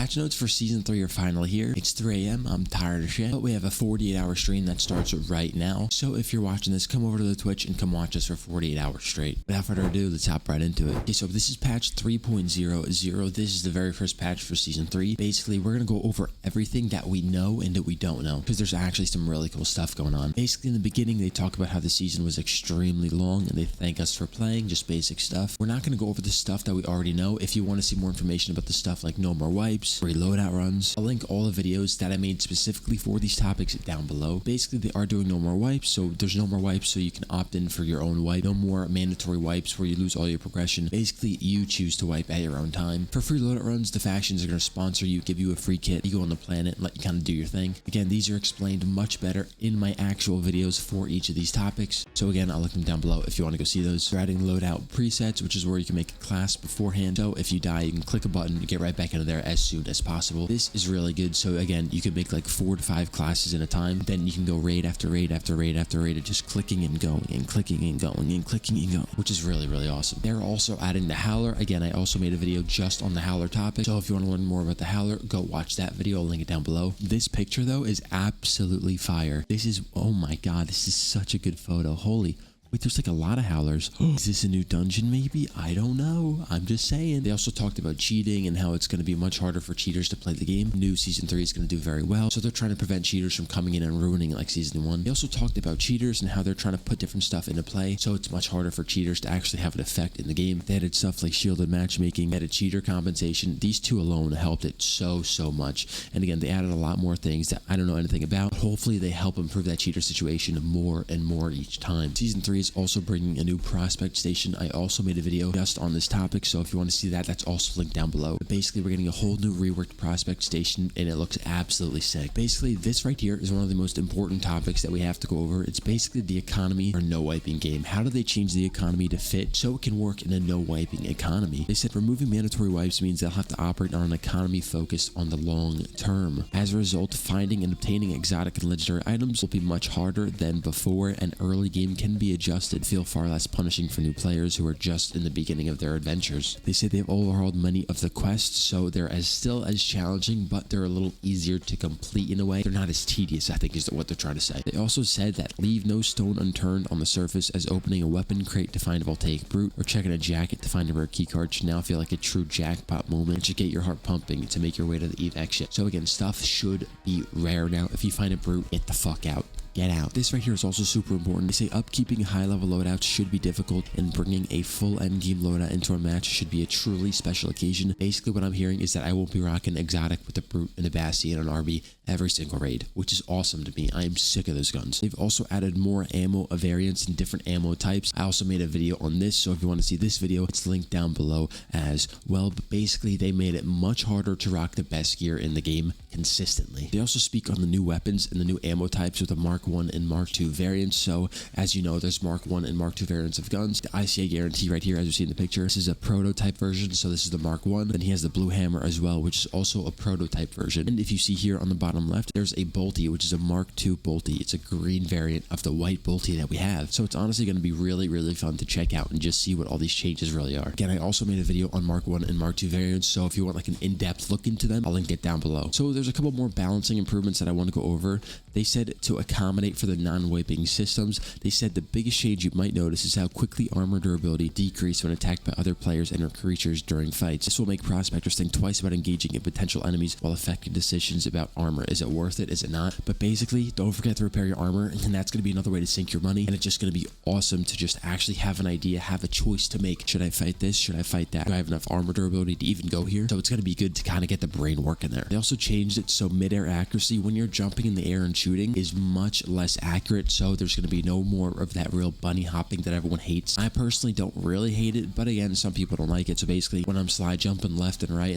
Patch notes for Season 3 are finally here. It's 3 a.m. I'm tired of shit, but we have a 48-hour stream that starts right now. So if you're watching this, come over to the Twitch and come watch us for 48 hours straight. Without further ado, let's hop right into it. Okay, so this is patch 3.00. This is the very first patch for Season 3. Basically, we're going to go over everything that we know and that we don't know, because there's actually some really cool stuff going on. Basically, in the beginning, they talk about how the season was extremely long, and they thank us for playing, just basic stuff. We're not going to go over the stuff that we already know. If you want to see more information about the stuff like no more wipes, free loadout runs, I'll link all the videos that I made specifically for these topics down below. Basically, they are doing no more wipes, so there's no more wipes, so you can opt in for your own wipe. No more mandatory wipes where you lose all your progression. Basically, you choose to wipe at your own time. For free loadout runs, the factions are going to sponsor you, give you a free kit, you go on the planet and let you kind of do your thing. Again, these are explained much better in my actual videos for each of these topics. So again, I'll link them down below if you want to go see those. They're adding loadout presets, which is where you can make a class beforehand. So if you die, you can click a button and get right back into there as soon as possible. This is really good. So again, you can make like 4 to 5 classes in a time. Then you can go raid after raid after raid after raid, just clicking and going and clicking and going and clicking and going, which is really, really awesome. They're also adding the Howler. Again, I also made a video just on the Howler topic. So if you want to learn more about the Howler, go watch that video. I'll link it down below. This picture though is absolutely fire. This is, oh my God, this is such a good photo. Holy. Wait, there's like a lot of Howlers. Is this a new dungeon maybe? I don't know. I'm just saying. They also talked about cheating and how it's going to be much harder for cheaters to play the game. New Season 3 is going to do very well. So they're trying to prevent cheaters from coming in and ruining it like Season 1. They also talked about cheaters and how they're trying to put different stuff into play. So it's much harder for cheaters to actually have an effect in the game. They added stuff like shielded matchmaking, added cheater compensation. These two alone helped it so much. And again, they added a lot more things that I don't know anything about. Hopefully they help improve that cheater situation more and more each time. Season 3 is also bringing a new prospect station. I also made a video just on this topic, so if you want to see that, that's also linked down below. But basically, we're getting a whole new reworked prospect station, and it looks absolutely sick. Basically, this right here is one of the most important topics that we have to go over. It's basically the economy or no wiping game. How do they change the economy to fit so it can work in a no wiping economy? They said removing mandatory wipes means they'll have to operate on an economy focused on the long term. As a result, finding and obtaining exotic and legendary items will be much harder than before, and early game can be adjusted feel far less punishing for new players who are just in the beginning of their adventures. They say they've overhauled many of the quests, so they're still as challenging, but they're a little easier to complete in a way. They're not as tedious, I think is what they're trying to say. They also said that leave no stone unturned on the surface, as opening a weapon crate to find a voltaic brute or checking a jacket to find a rare keycard should now feel like a true jackpot moment. It should get your heart pumping to make your way to the evac ship. So again, stuff should be rare now. If you find a brute, get the fuck out. Get out. This right here is also super important. They say upkeeping high-level loadouts should be difficult, and bringing a full endgame loadout into a match should be a truly special occasion. Basically, what I'm hearing is that I won't be rocking exotic with a brute and a bastion and an RB every single raid, which is awesome to me. I am sick of those guns. They've also added more ammo variants and different ammo types. I also made a video on this, so if you want to see this video, it's linked down below as well. But basically, they made it much harder to rock the best gear in the game consistently. They also speak on the new weapons and the new ammo types with the Mark 1 and Mark II variants. So as you know, there's Mark 1 and Mark II variants of guns. The ICA guarantee right here, as you see in the picture, this is a prototype version, so this is the Mark 1. Then he has the blue hammer as well, which is also a prototype version. And if you see here on the bottom left, there's a bolty, which is a Mark II bolty. It's a green variant of the white bolty that we have. So it's honestly going to be really fun to check out and just see what all these changes really are. Again, I also made a video on Mark 1 and Mark II variants, so if you want like an in-depth look into them, I'll link it down below. So there's a couple more balancing improvements that I want to go over. They said to accommodate for the non-wiping systems. They said the biggest change you might notice is how quickly armor durability decreases when attacked by other players and or creatures during fights. This will make prospectors think twice about engaging in potential enemies while affecting decisions about armor. Is it worth it? Is it not? But basically, don't forget to repair your armor, and that's going to be another way to sink your money, and it's just going to be awesome to just actually have an idea, have a choice to make. Should I fight this? Should I fight that? Do I have enough armor durability to even go here? So it's going to be good to kind of get the brain working there. They also changed it so mid-air accuracy when you're jumping in the air and shooting is much less accurate, so there's going to be no more of that real bunny hopping that everyone hates. I personally don't really hate it, but again, some people don't like it. So basically, when I'm slide jumping left and right,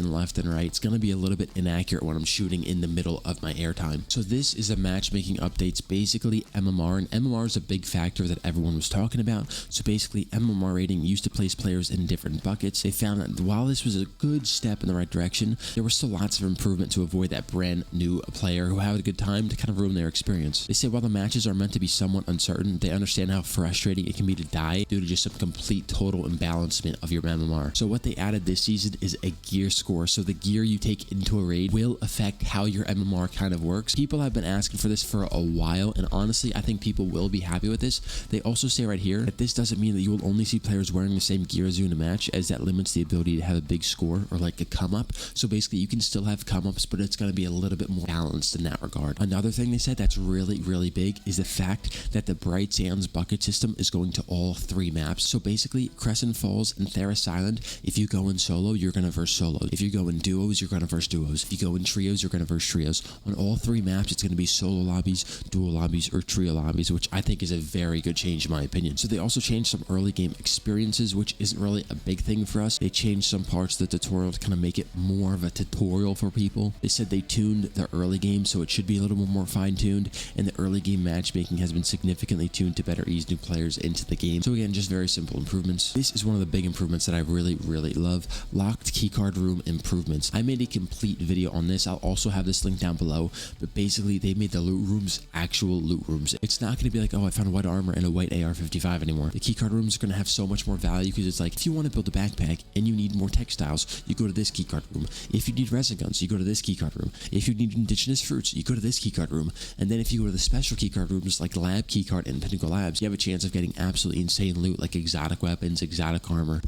it's going to be a little bit inaccurate when I'm shooting in the middle of my airtime. So this is a matchmaking updates, basically MMR, and MMR is a big factor that everyone was talking about. So basically, MMR rating used to place players in different buckets. They found that while this was a good step in the right direction, there was still lots of improvement to avoid that brand new player who had a good time to kind of ruin their experience. They said said while the matches are meant to be somewhat uncertain, they understand how frustrating it can be to die due to just some complete total imbalancement of your MMR. So what they added this season is a gear score. So the gear you take into a raid will affect how your MMR kind of works. People have been asking for this for a while, and honestly, I think people will be happy with this. They also say right here that this doesn't mean that you will only see players wearing the same gear as you in a match, as that limits the ability to have a big score or like a come up. So basically you can still have come ups, but it's going to be a little bit more balanced in that regard. Another thing they said that's really big is the fact that the Bright Sands bucket system is going to all 3 maps. So basically Crescent Falls and Theros Island, if you go in solo, you're going to verse solos. If you go in duos, you're going to verse duos. If you go in trios, you're going to verse trios. On all 3 maps, it's going to be solo lobbies, duo lobbies, or trio lobbies, which I think is a very good change in my opinion. So they also changed some early game experiences, which isn't really a big thing for us. They changed some parts of the tutorial to kind of make it more of a tutorial for people. They said they tuned the early game, so it should be a little bit more fine-tuned, and the early game matchmaking has been significantly tuned to better ease new players into the game. So again, just very simple improvements. This is one of the big improvements that I really love. Locked keycard room improvements. I made a complete video on this. I'll also have this link down below, but basically they made the loot rooms actual loot rooms. It's not going to be like, oh, I found white armor and a white AR-55 anymore. The keycard rooms are going to have so much more value, because it's like, if you want to build a backpack and you need more textiles, you go to this keycard room. If you need resin guns, you go to this keycard room. If you need indigenous fruits, you go to this keycard room. And then if you go to the special keycard rooms like Lab Keycard and Pinnacle Labs, you have a chance of getting absolutely insane loot like exotic weapons, exotic armor,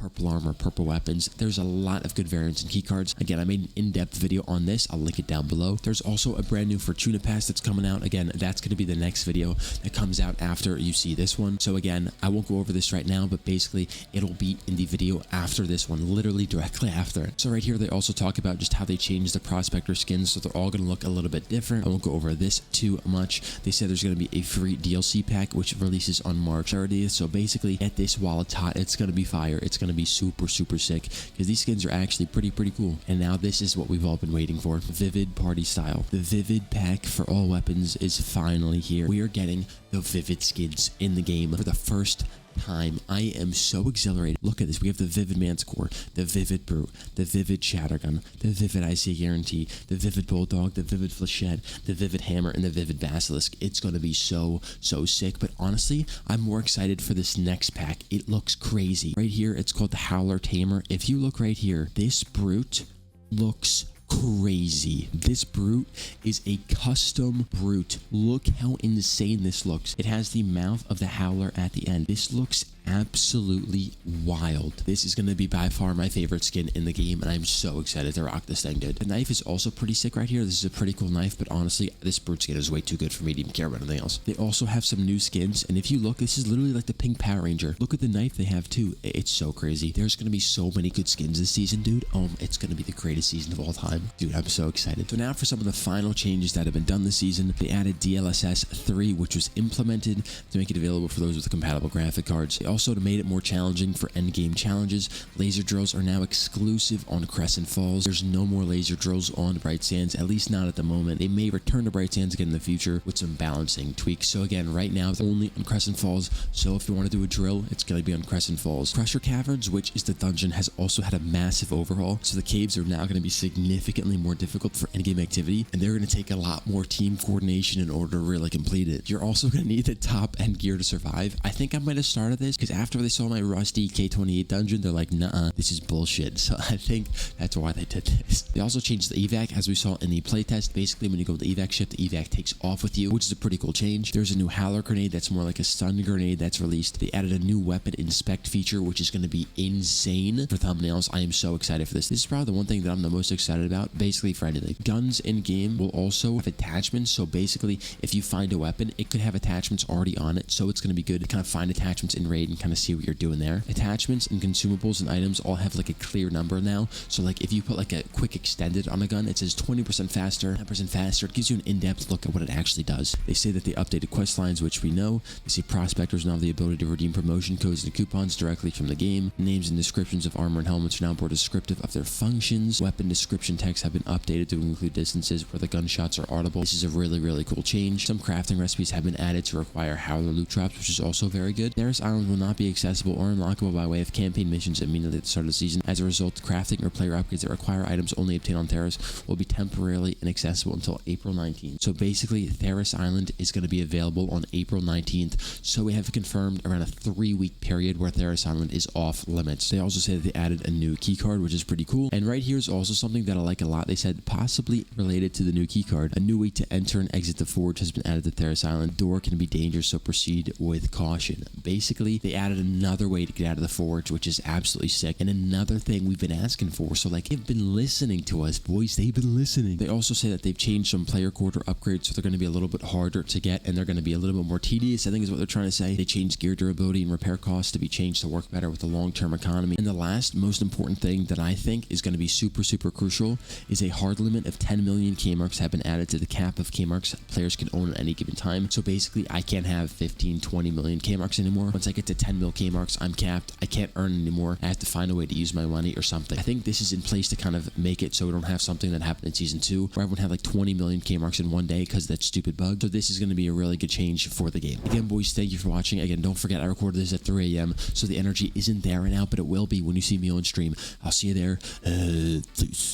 purple weapons. There's a lot of good variants in keycards. Again, I made an in-depth video on this. I'll link it down below. There's also a brand new Fortuna Pass that's coming out. Again, that's going to be the next video that comes out after you see this one. So again, I won't go over this right now, but basically it'll be in the video after this one, literally directly after it. So right here, they also talk about just how they changed the prospector skins, so they're all going to look a little bit different. I won't go over this too much. They said there's going to be a free DLC pack, which releases on March 30th. So basically, get this while it's hot. It's going to be fire. It's going to be super sick, because these skins are actually pretty cool. And now this is what we've all been waiting for. Vivid Party Style. The Vivid pack for all weapons is finally here. We are getting the Vivid skins in the game for the first time. I am so exhilarated. Look at this. We have the Vivid Manticore, the Vivid Brute, the Vivid Shattergun, the Vivid IC Guarantee, the Vivid Bulldog, the Vivid Flechette, the Vivid Hammer, and the Vivid Basilisk. It's going to be so sick. But honestly, I'm more excited for this next pack. It looks crazy. Right here, it's called the Howler Tamer. If you look right here, this brute looks crazy. This brute is a custom brute. Look how insane this looks. It has the mouth of the howler at the end. This looks absolutely wild. This is going to be by far my favorite skin in the game, and I'm so excited to rock this thing, dude. The knife is also pretty sick right here. This is a pretty cool knife, but honestly, this brute skin is way too good for me to even care about anything else. They also have some new skins, and if you look, this is literally like the pink Power Ranger. Look at the knife they have too. It's so crazy. There's going to be so many good skins this season, dude. It's going to be the greatest season of all time. Dude, I'm so excited. So now for some of the final changes that have been done this season. They added DLSS 3, which was implemented to make it available for those with compatible graphic cards. They also made it more challenging for endgame challenges. Laser drills are now exclusive on Crescent Falls. There's no more laser drills on Bright Sands, at least not at the moment. They may return to Bright Sands again in the future with some balancing tweaks. So again, right now, they're only on Crescent Falls. So if you want to do a drill, it's going to be on Crescent Falls. Crusher Caverns, which is the dungeon, has also had a massive overhaul. So the caves are now going to be significantly more difficult for endgame activity, and they're going to take a lot more team coordination in order to really complete it. You're also going to need the top end gear to survive. I think I might have started this because after they saw my rusty K28 dungeon, they're like, nah, this is bullshit. So I think that's why they did this. They also changed the evac, as we saw in the playtest. Basically, when you go to the evac ship, the evac takes off with you, which is a pretty cool change. There's a new Howler grenade that's more like a stun grenade that's released. They added a new weapon inspect feature, which is going to be insane for thumbnails. I am so excited for this. This is probably the one thing that I'm the most excited about, basically for anything. Guns in game will also have attachments. So basically, if you find a weapon, it could have attachments already on it. So it's going to be good to kind of find attachments in raid and kind of see what you're doing there. Attachments and consumables and items all have like a clear number now. So like if you put like a quick extended on a gun, it says 20% faster, 10% faster. It gives you an in-depth look at what it actually does. They say that they updated quest lines, which we know. They say prospectors now have the ability to redeem promotion codes and coupons directly from the game. Names and descriptions of armor and helmets are now more descriptive of their functions. Weapon description text have been updated to include distances where the gunshots are audible. This is a really cool change. Some crafting recipes have been added to require howler loot drops, which is also very good. Theris Island will not be accessible or unlockable by way of campaign missions immediately at the start of the season. As a result, crafting or player upgrades that require items only obtained on Theris will be temporarily inaccessible until April 19th. So basically, Theris Island is going to be available on April 19th. So we have confirmed around a 3-week period where Theris Island is off limits. They also say that they added a new keycard, which is pretty cool. And right here is also something that I like a lot. They said possibly related to the new keycard. A new way to enter and exit the forge has been added to Theris Island. Door can be dangerous, so proceed with caution. Basically, they added another way to get out of the forge, which is absolutely sick. And another thing we've been asking for. So like, they've been listening to us, boys. They've been listening. They also say that they've changed some player quarter upgrades, so they're going to be a little bit harder to get, and they're going to be a little bit more tedious, I think is what they're trying to say. They changed gear durability and repair costs to be changed to work better with the long-term economy. And the last most important thing that I think is going to be super crucial is a hard limit of 10 million K-Marks have been added to the cap of K-Marks players can own at any given time. So basically, I can't have 15, 20 million K-Marks anymore. Once I get to 10 mil K-Marks, I'm capped. I can't earn anymore. I have to find a way to use my money or something. I think this is in place to kind of make it so we don't have something that happened in Season 2 where everyone had like 20 million K-Marks in one day because of that stupid bug. So this is going to be a really good change for the game. Again, boys, thank you for watching. Again, don't forget I recorded this at 3 a.m. so the energy isn't there right now, but it will be when you see me on stream. I'll see you there. Peace.